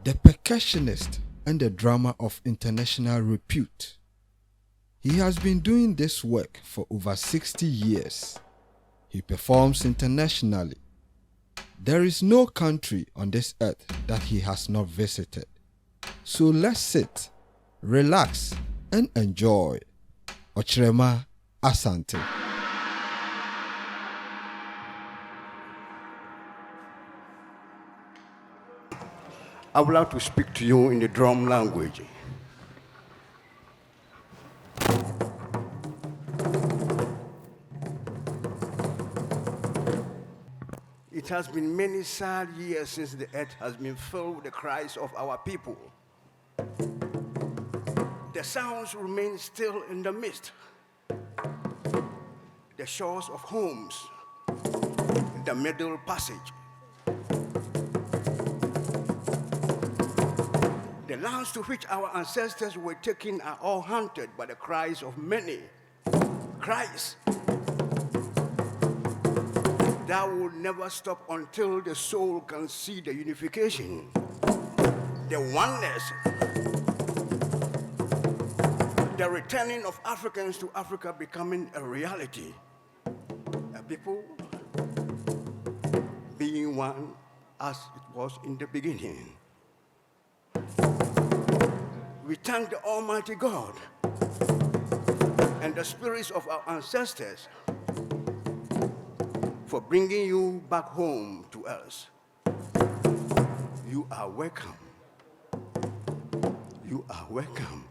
the percussionist and the drummer of international repute. He has been doing this work for over 60 years. He performs internationally. There is no country on this earth that he has not visited. So let's sit, relax, and enjoy. Okyerema Asante. I would like to speak to you in the drum language. It has been many sad years since the earth has been filled with the cries of our people. The sounds remain still in the mist. The shores of homes, the Middle Passage. The lands to which our ancestors were taken are all haunted by the cries of many. Cries that will never stop until the soul can see the unification, the oneness, the returning of Africans to Africa becoming a reality. A people being one as it was in the beginning. We thank the Almighty God and the spirits of our ancestors for bringing you back home to us. You are welcome. You are welcome.